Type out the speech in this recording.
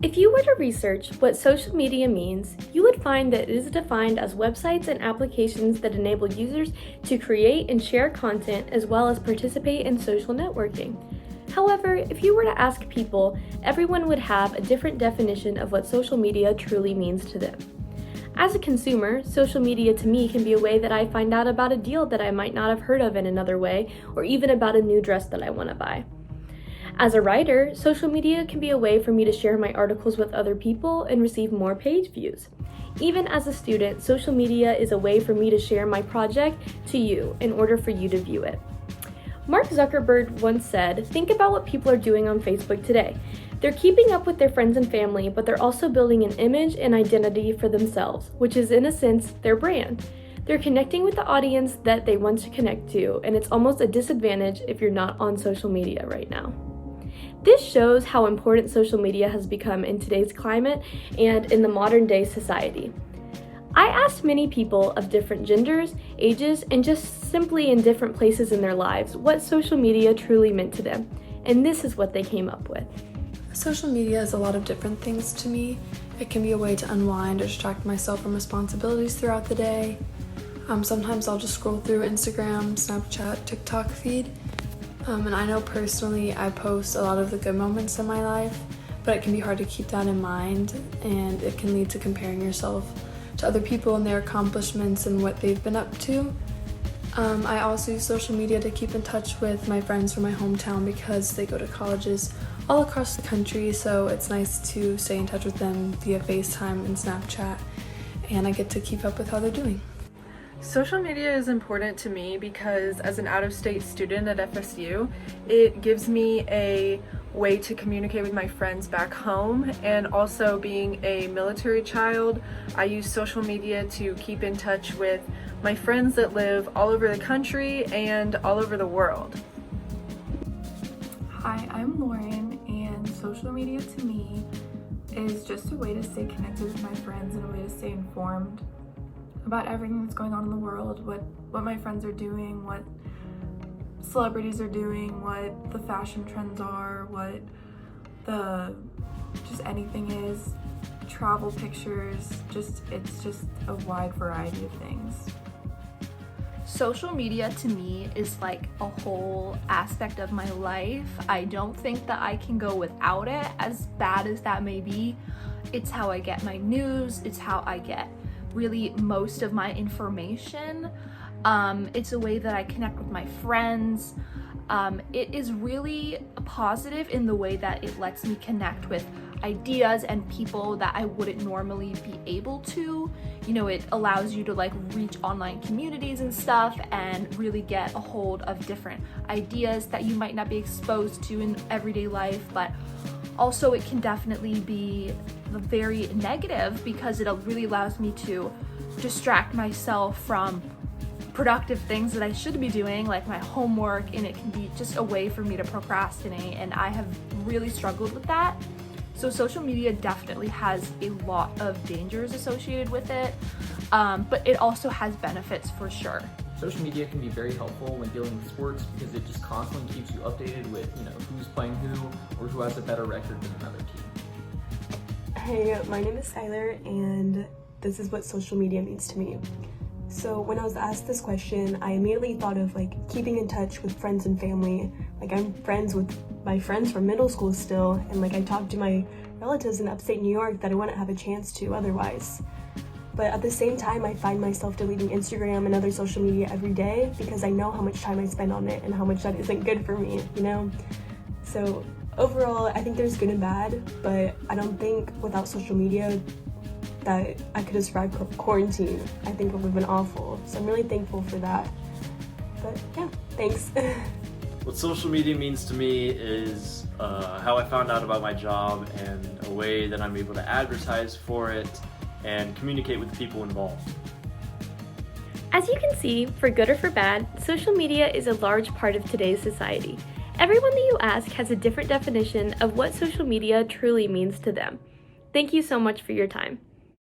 If you were to research what social media means, you would find that it is defined as websites and applications that enable users to create and share content as well as participate in social networking. However, if you were to ask people, everyone would have a different definition of what social media truly means to them. As a consumer, social media to me can be a way that I find out about a deal that I might not have heard of in another way, or even about a new dress that I want to buy. As a writer, social media can be a way for me to share my articles with other people and receive more page views. Even as a student, social media is a way for me to share my project to you in order for you to view it. Mark Zuckerberg once said, "Think about what people are doing on Facebook today. They're keeping up with their friends and family, but they're also building an image and identity for themselves, which is in a sense their brand. They're connecting with the audience that they want to connect to, and it's almost a disadvantage if you're not on social media right now." This shows how important social media has become in today's climate and in the modern day society. I asked many people of different genders, ages, and just simply in different places in their lives what social media truly meant to them, and this is what they came up with. Social media is a lot of different things to me. It can be a way to unwind or distract myself from responsibilities throughout the day. Sometimes I'll just scroll through Instagram, Snapchat, TikTok feed. And I know personally I post a lot of the good moments in my life, but it can be hard to keep that in mind, and it can lead to comparing yourself to other people and their accomplishments and what they've been up to. I also use social media to keep in touch with my friends from my hometown because they go to colleges all across the country, so it's nice to stay in touch with them via FaceTime and Snapchat, and I get to keep up with how they're doing. Social media is important to me because as an out-of-state student at FSU, it gives me a way to communicate with my friends back home, and also being a military child, I use social media to keep in touch with my friends that live all over the country and all over the world. Hi, I'm Lauren, and social media to me is just a way to stay connected with my friends and a way to stay informed about everything that's going on in the world, what my friends are doing, what celebrities are doing, what the fashion trends are, what just anything is, travel pictures, it's just a wide variety of things. Social media to me is like a whole aspect of my life. I don't think that I can go without it, as bad as that may be. It's how I get my news, it's how I get really most of my information. It's a way that I connect with my friends. It is really positive in the way that it lets me connect with ideas and people that I wouldn't normally be able to. You know, it allows you to like reach online communities and stuff and really get a hold of different ideas that you might not be exposed to in everyday life, but also it can definitely be very negative because it really allows me to distract myself from productive things that I should be doing, like my homework, and it can be just a way for me to procrastinate, and I have really struggled with that. So social media definitely has a lot of dangers associated with it, but it also has benefits for sure. Social media can be very helpful when dealing with sports because it just constantly keeps you updated with, who's playing who or who has a better record than another team. Hey, my name is Skylar, and this is what social media means to me. So when I was asked this question, I immediately thought of keeping in touch with friends and family. I'm friends with my friends from middle school still, and I talk to my relatives in upstate New York that I wouldn't have a chance to otherwise. But at the same time, I find myself deleting Instagram and other social media every day because I know how much time I spend on it and how much that isn't good for me, So overall, I think there's good and bad, but I don't think without social media that I could have survived quarantine. I think it would have been awful. So I'm really thankful for that. But yeah, thanks. What social media means to me is how I found out about my job and a way that I'm able to advertise for it and communicate with the people involved. As you can see, for good or for bad, social media is a large part of today's society. Everyone that you ask has a different definition of what social media truly means to them. Thank you so much for your time.